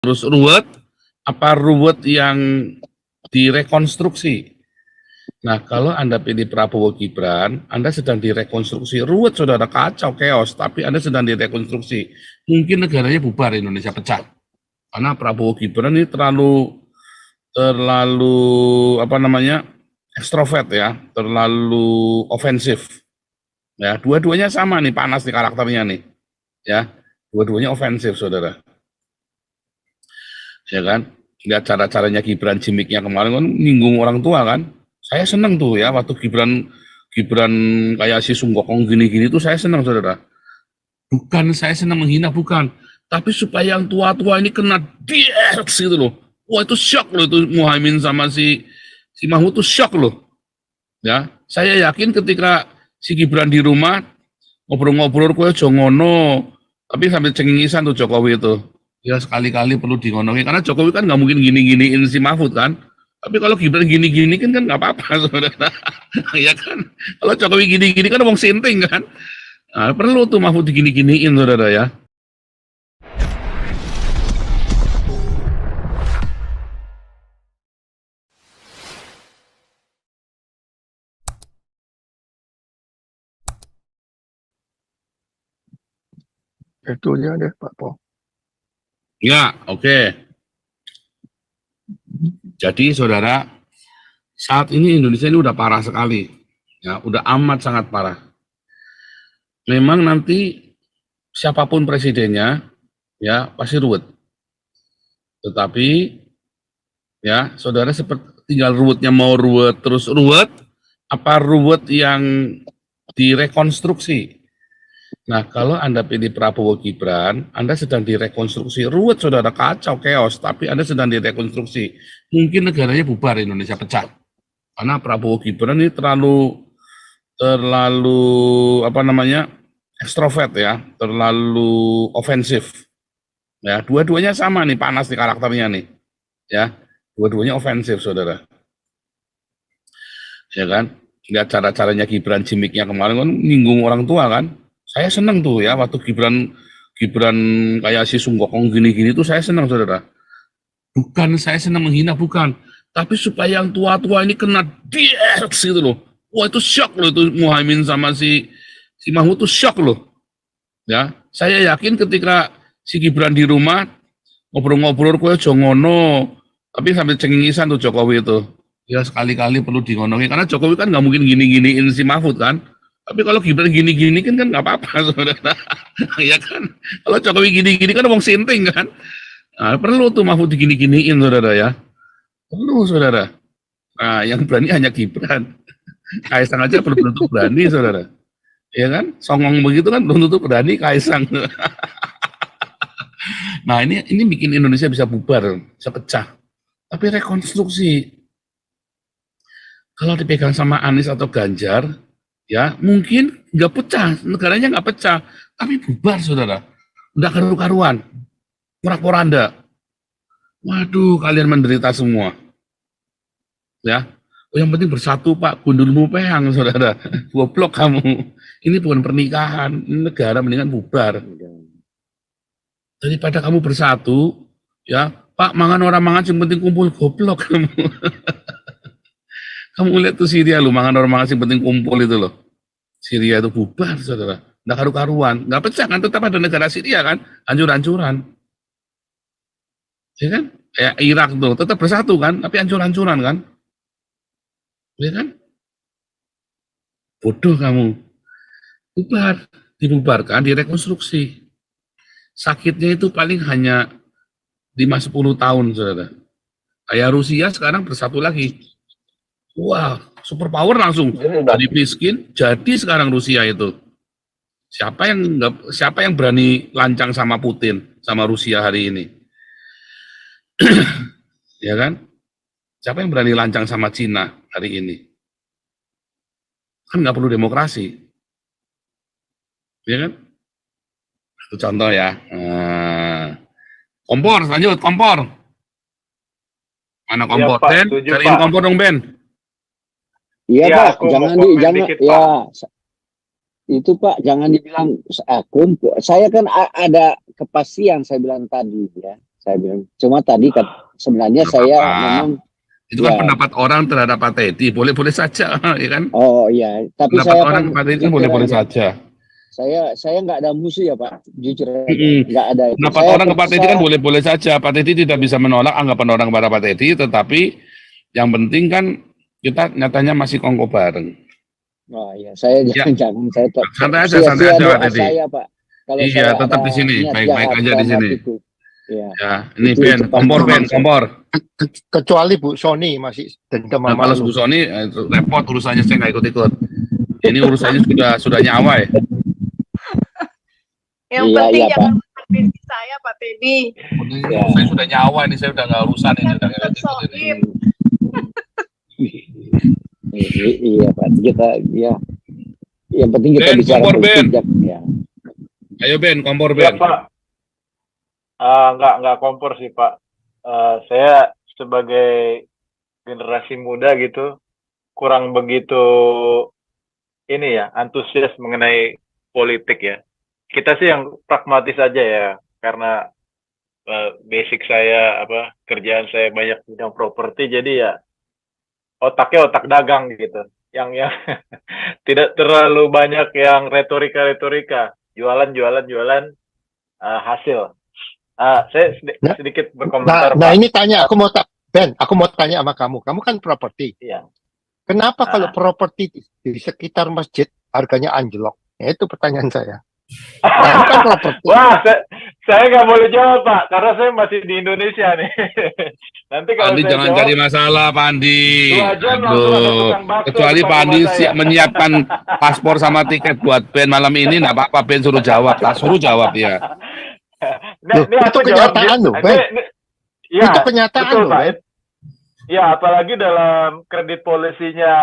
terus ruwet, apa ruwet yang direkonstruksi? Nah, kalau Anda pilih Prabowo Gibran, Anda sedang direkonstruksi. Ruwet, saudara, kacau, chaos, tapi Anda sedang direkonstruksi. Mungkin negaranya bubar, Indonesia pecah. Karena Prabowo Gibran ini terlalu apa namanya, ekstrovert ya, terlalu ofensif. Ya, dua-duanya sama nih, panas nih karakternya nih. Ya, dua-duanya ofensif, saudara. Ya kan? Lihat cara-caranya Gibran, gimmicknya kemarin kan nyinggung orang tua kan. Saya seneng tuh ya waktu Gibran Gibran kayak si Sunggokong gini-gini tuh saya seneng, saudara. Bukan saya senang menghina, bukan. Tapi supaya yang tua-tua ini kena dieks gitu loh. Wah, itu shock loh, itu Muhaimin sama si Mahmud tuh shock loh. Ya, saya yakin ketika si Gibran di rumah ngobrol-ngobrol kue jongono, tapi sambil cengengisan tuh Jokowi itu. Ya sekali-kali perlu dingonongin karena Jokowi kan nggak mungkin gini-giniin si Mahfud kan. Tapi kalau Gibran gini-gini kan nggak apa-apa, saudara. Ya kan. Kalau Jokowi gini-gini kan ngomong sinting kan. Nah, perlu tuh Mahfud digini-giniin, saudara ya. Itu dia deh Pak Po. Ya, oke. Jadi saudara, saat ini Indonesia ini udah parah sekali. Ya, udah amat sangat parah. Memang nanti siapapun presidennya, ya pasti ruwet. Tetapi, ya saudara seperti tinggal ruwetnya mau ruwet terus ruwet, apa ruwet yang direkonstruksi. Nah, kalau Anda pilih Prabowo Gibran, Anda sedang direkonstruksi. Ruwet, saudara, kacau, chaos, tapi Anda sedang direkonstruksi. Mungkin negaranya bubar, Indonesia pecah. Karena Prabowo Gibran ini terlalu apa namanya, ekstrovert ya, terlalu ofensif. Ya, dua-duanya sama nih, panas nih karakternya nih. Ya, dua-duanya ofensif, saudara. Ya kan? Lihat cara-caranya Gibran, gimmicknya kemarin kan nyinggung orang tua kan. Saya seneng tuh ya waktu Gibran Gibran kayak si Sunggokong gini-gini tuh saya seneng, saudara. Bukan saya senang menghina, bukan. Tapi supaya yang tua-tua ini kena dieks gitu loh. Wah, itu shock loh, itu Muhaimin sama si Mahmud tuh shock loh. Ya, saya yakin ketika si Gibran di rumah ngobrol-ngobrol kue jongono, tapi sambil cengengisan tuh Jokowi itu. Ya sekali-kali perlu dingonongin karena Jokowi kan nggak mungkin gini-giniin si Mahfud kan. Tapi kalau Gibran gini-gini kan nggak apa-apa, saudara. Ya kan. Kalau Jokowi gini-gini kan ngomong sinting kan. Nah, perlu tuh Mahfud digini-giniin, saudara ya. Perlu, saudara. Nah, yang berani hanya Gibran. Kaisang aja belum tentu berani, saudara. Ya kan? Songong begitu kan belum tentu berani Kaisang. Nah, ini bikin Indonesia bisa bubar, bisa pecah. Tapi rekonstruksi, kalau dipegang sama Anies atau Ganjar, ya mungkin nggak pecah, negaranya nggak pecah, tapi bubar, saudara. Udah karu-karuan, porak-poranda. Waduh, kalian menderita semua. Ya, yang penting bersatu Pak, gundulmu peyang, saudara. Goblok kamu. Ini bukan pernikahan, ini negara, mendingan bubar. Daripada kamu bersatu, ya Pak, mangan orang mangan, yang penting kumpul, goblok kamu. Kamu lihat tuh Syria lu, mangan orang mangan, yang penting kumpul itu loh. Syria itu bubar, saudara. Nggak karu-karuan, nggak pecah kan, tetap ada negara Syria kan, hancur-hancuran. Ya kan? Kayak Irak tuh, tetap bersatu kan, tapi hancur-hancuran kan. Ya kan? Bodoh kamu. Bubar, dibubarkan, direkonstruksi. Sakitnya itu paling hanya 5-10 tahun, saudara. Kayak Rusia sekarang bersatu lagi. Wah, superpower langsung. Dari miskin, jadi sekarang Rusia itu. Siapa yang berani lancang sama Putin, sama Rusia hari ini? Ya kan? Siapa yang berani lancang sama Cina hari ini? Kan nggak perlu demokrasi. Ya kan? Itu contoh ya. Kompor, lanjut, kompor. Mana kompor? Ya, Pak, Ben, cariin Pak. Kompor dong, Ben. Iya ya, Pak, jangan ya. Itu Pak, jangan dibilang kompor. Saya kan ada kepastian saya bilang tadi ya. Saya bilang. Cuma tadi sebenarnya Nggak saya apa-apa. memang Itu kan ya. pendapat orang terhadap Pak Teddy, boleh-boleh saja, ya kan? Oh iya, tapi Pendapat saya orang kan ke Pak Teddy kan jujur boleh-boleh aja. saja. Saya nggak ada musuh ya Pak, jujur aja, Mm-mm. nggak ada itu. Pendapat Saya orang ke Pak Teddy kan saya boleh-boleh saja. Pak Teddy tidak bisa menolak anggapan orang kepada Pak Teddy, tetapi yang penting kan kita nyatanya masih kongko bareng. oh iya, saya Ya, jangan saya santai sia-sia aja Pak doa Teddy. saya Pak. Kalau Iya, saya tetap di ada sini, niat baik-baik jahat aja di dalam sini. hatiku, ya Ya, ini itu Ben, pasti kompor Ben, bisa. kompor. Kecuali Bu Sony masih dendam Nah, sama kalau Bu lu. Sony repot urusannya, saya nggak ikut-ikut. Ini urusannya sudah nyawa ya. Yang Iya penting iya Pak. jangan menyakiti saya, Pak Teddy. Ini Ya. saya sudah nyawa ini, saya udah nggak urusan ini, Kan udah tetap nggak ikut ini. Iya Pak, kita ya yang penting kita Ben, bicara kompor, politik Ben. ya. Ayo Ben, kompor Ya Ben. Pak, nggak kompor sih Pak. Saya sebagai generasi muda gitu kurang begitu ini ya antusias mengenai politik ya. Kita sih yang pragmatis aja ya, karena basic saya kerjaan saya banyak bidang properti, jadi ya otaknya otak dagang gitu. Yang tidak terlalu banyak yang retorika, jualan hasil. Saya Nah, sedikit berkomentar Nah Pak. ini tanya, Ben, aku mau tanya sama kamu. Kamu kan properti. Iya. Kenapa Ah. kalau properti di sekitar masjid harganya anjlok? Ya, itu pertanyaan saya. Kamu kan properti. Wah, saya nggak boleh jawab Pak, karena saya masih di Indonesia nih. Nanti kalau Pandi saya jangan jawab, cari masalah, Pandi. 2 jam langsung ada Aduh, tukang bakso kecuali depan Pandi rumah saya. menyiapkan paspor sama tiket buat Ben malam ini, nggak apa-apa Ben suruh jawab, lah suruh jawab ya. Loh, Ini itu aku jawab kenyataan loh, Ben. Ya, Itu kenyataan betul loh, Pak. Ben. Ya, apalagi dalam kredit polisinya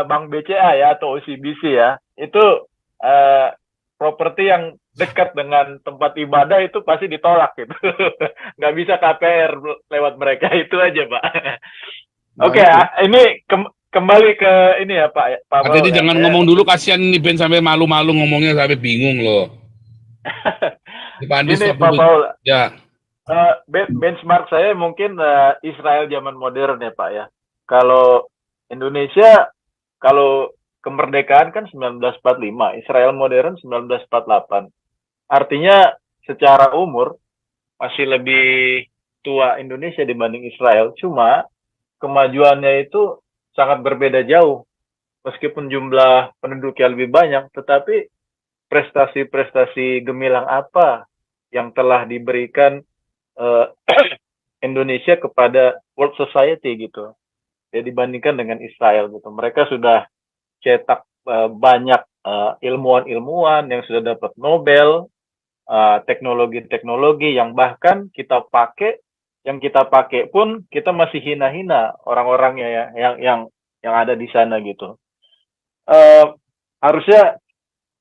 Bank BCA ya atau OCBC ya, itu properti yang dekat dengan tempat ibadah itu pasti ditolak gitu. Nggak bisa KPR lewat mereka, itu aja Pak. Oke, ini kembali ke ini ya Pak. Pak Paul, Teddy ya. jangan ngomong dulu, kasihan ini Ben sampai malu-malu ngomongnya, sampai bingung loh. Pandi Ini stop Pak dulu. Paul, Ya, benchmark saya mungkin Israel zaman modern ya Pak ya. Kalau Indonesia, kalau kemerdekaan kan 1945, Israel modern 1948. Artinya secara umur masih lebih tua Indonesia dibanding Israel. Cuma kemajuannya itu sangat berbeda jauh. Meskipun jumlah penduduknya lebih banyak, tetapi prestasi-prestasi gemilang apa yang telah diberikan Indonesia kepada World Society gitu. Ya, dibandingkan dengan Israel gitu. Mereka sudah cetak banyak ilmuwan-ilmuwan yang sudah dapat Nobel, teknologi-teknologi yang bahkan kita pakai pun kita masih hina-hina orang-orangnya ya yang ada di sana gitu. Harusnya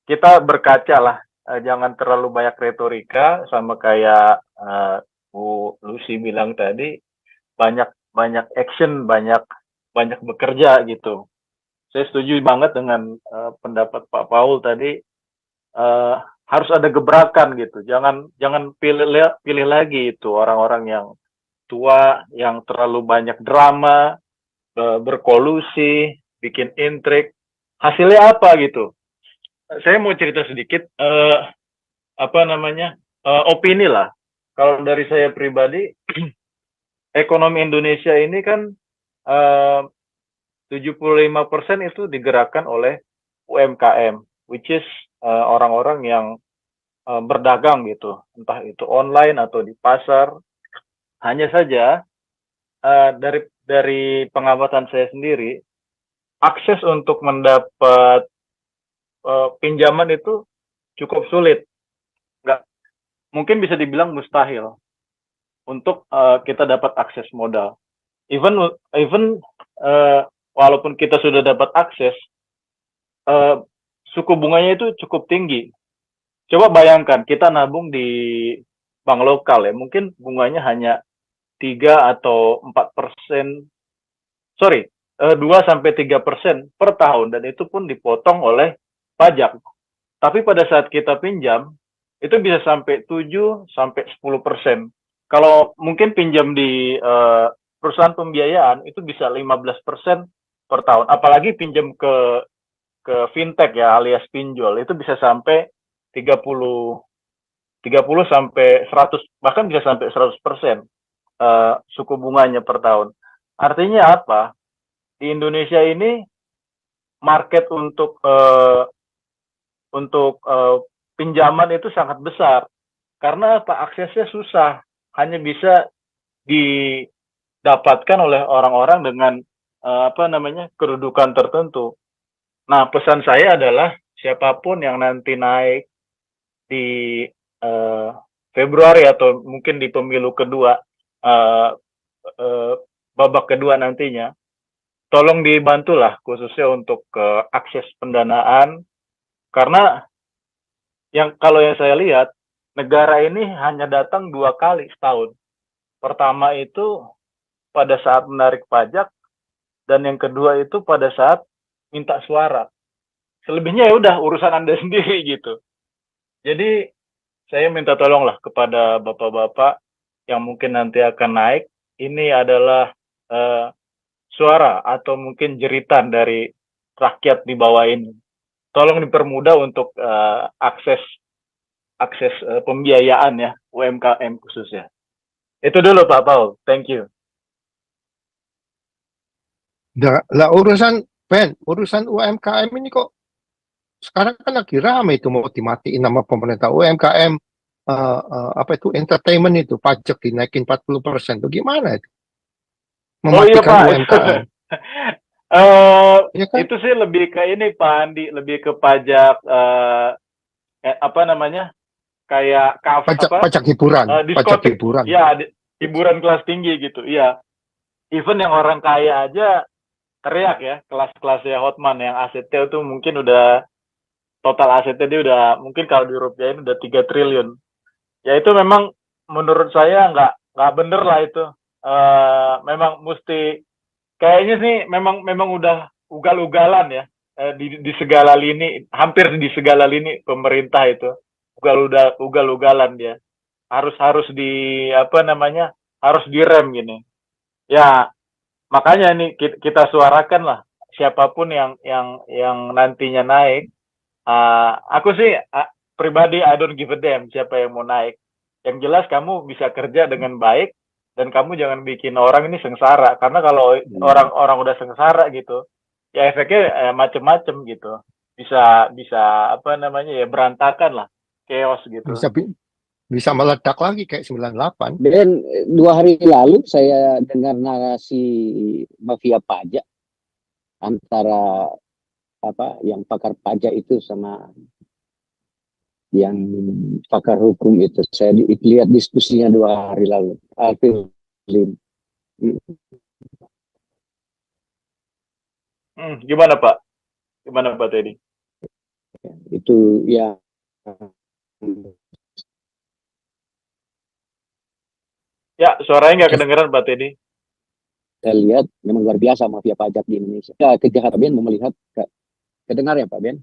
kita berkaca lah, jangan terlalu banyak retorika, sama kayak Bu Lucy bilang tadi, banyak action, banyak bekerja gitu. Saya setuju banget dengan pendapat Pak Paul tadi, harus ada gebrakan gitu. Jangan pilih lagi itu orang-orang yang tua, yang terlalu banyak drama, berkolusi, bikin intrik. Hasilnya apa gitu? Saya mau cerita sedikit, opini lah. Kalau dari saya pribadi, ekonomi Indonesia ini kan 75% itu digerakkan oleh UMKM, which is orang-orang yang berdagang gitu, entah itu online atau di pasar. Hanya saja dari pengamatan saya sendiri, akses untuk mendapat pinjaman itu cukup sulit. Mungkin bisa dibilang mustahil untuk kita dapat akses modal. Even walaupun kita sudah dapat akses, suku bunganya itu cukup tinggi. Coba bayangkan kita nabung di bank lokal ya, mungkin bunganya hanya 3 atau 4%, 2-3% per tahun, dan itu pun dipotong oleh pajak. Tapi pada saat kita pinjam, itu bisa sampai 7-10%. kalau mungkin pinjam di perusahaan pembiayaan itu bisa 15% per tahun. Apalagi pinjam ke fintech ya alias pinjol itu bisa sampai 30 30 sampai 100 bahkan bisa sampai 100% suku bunganya per tahun. Artinya apa? Di Indonesia ini market untuk pinjaman itu sangat besar karena apa? Aksesnya susah, hanya bisa didapatkan oleh orang-orang dengan apa namanya kedudukan tertentu. Nah, pesan saya adalah siapapun yang nanti naik di Februari atau mungkin di pemilu kedua, eh, babak kedua nantinya, tolong dibantulah khususnya untuk akses pendanaan karena kalau yang saya lihat negara ini hanya datang 2 kali setahun. Pertama itu pada saat menarik pajak dan yang kedua itu pada saat minta suara. Selebihnya ya udah urusan Anda sendiri gitu. Jadi saya minta tolonglah kepada bapak-bapak yang mungkin nanti akan naik. Ini adalah suara atau mungkin jeritan dari rakyat di bawah ini. Tolong dipermudah untuk akses pembiayaan ya UMKM khususnya. Itu dulu Pak Paul. Thank you. Lah urusan UMKM ini kok sekarang kan lagi rame itu mau dimatiin nama pemerintah UMKM apa itu entertainment itu pajak dinaikin 40%. Itu gimana itu? Mematikan Pak. UMKM. Ya kan? Itu sih lebih ke ini Pak Andi, lebih ke pajak apa namanya? Kayak pajak hiburan, pajak hiburan. Ya, hiburan kelas tinggi gitu. Iya. Even yang orang kaya aja teriak ya, kelas-kelasnya Hotman yang asetnya itu mungkin udah total asetnya dia udah mungkin kalau dirupiahin udah 3 triliun. Ya itu memang menurut saya nggak bener lah itu. Memang mesti kayaknya sih memang udah ugal-ugalan ya di segala lini, hampir di segala lini pemerintah itu ugal-ugalan dia. Harus di apa namanya? Harus direm gini. Ya, makanya ini kita suarakan lah siapapun yang nantinya naik. Aku sih pribadi I don't give a damn siapa yang mau naik. Yang jelas kamu bisa kerja dengan baik dan kamu jangan bikin orang ini sengsara karena kalau orang udah sengsara gitu ya efeknya macem-macem gitu bisa apa namanya ya berantakan lah chaos gitu. Bisa meledak lagi kayak 98. Dan 2 hari lalu saya dengar narasi mafia pajak antara apa yang pakar pajak itu sama yang pakar hukum itu. Saya lihat diskusinya 2 hari lalu. Alvin Lim. Gimana Pak? Gimana Pak Teddy? Itu ya. Ya, suaranya nggak kedengeran Pak Teddy. Saya lihat memang luar biasa mafia pajak di Indonesia. Ya, kejahatan Ben mau melihat kedengar ya Pak Ben?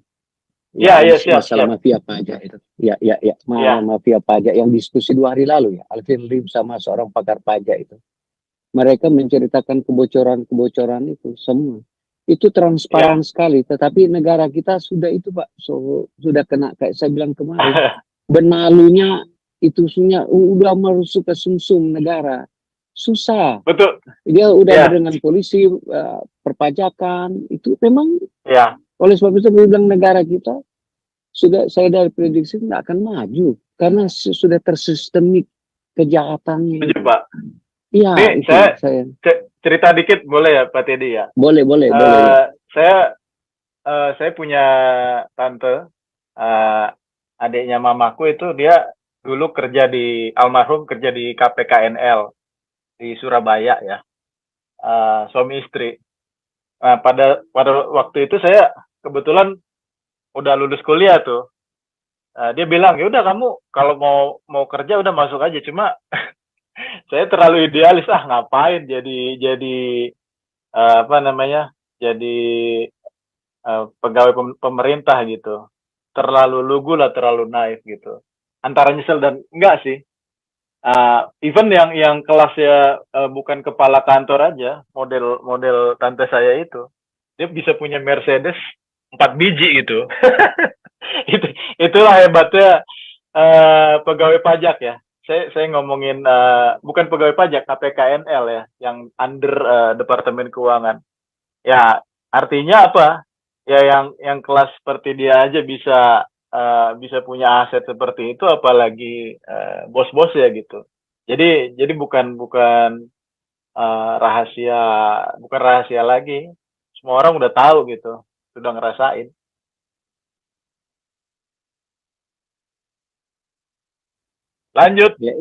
Ya, siap. Masalah mafia pajak itu. Ya. Mafia pajak yang diskusi 2 hari lalu ya. Alvin Lim sama seorang pakar pajak itu. Mereka menceritakan kebocoran itu semua. Itu transparan sekali. Tetapi negara kita sudah itu Pak. Sudah kena kayak saya bilang kemarin. Benalunya itu udah masuk ke sumsum negara. Susah. Betul. Dia udah dengan polisi perpajakan. Itu memang oleh sebab itu saya bilang negara kita saya dari prediksi nggak akan maju karena sudah tersistemik kejahatannya. Setuju, Pak. Iya. Saya cerita dikit boleh ya Pak Teddy ya? Boleh. Saya punya tante, adiknya mamaku itu dia dulu almarhum kerja di KPKNL di Surabaya ya, suami istri. Nah, pada waktu itu saya kebetulan udah lulus kuliah tuh. Dia bilang ya udah kamu kalau mau kerja udah masuk aja, cuma saya terlalu idealis ngapain jadi apa namanya jadi pegawai pemerintah gitu, terlalu lugu lah, terlalu naif gitu, antara nyesel dan enggak sih. Even yang kelasnya bukan kepala kantor aja, model tante saya itu, dia bisa punya Mercedes 4 biji gitu. Itulah hebatnya pegawai pajak ya. Saya ngomongin bukan pegawai pajak, KPKNL ya, yang under Departemen Keuangan. Ya, artinya apa? Ya yang kelas seperti dia aja bisa punya aset seperti itu, apalagi bos-bos ya gitu. Jadi bukan rahasia, bukan rahasia lagi. Semua orang udah tahu gitu, sudah ngerasain. Lanjut. Ya,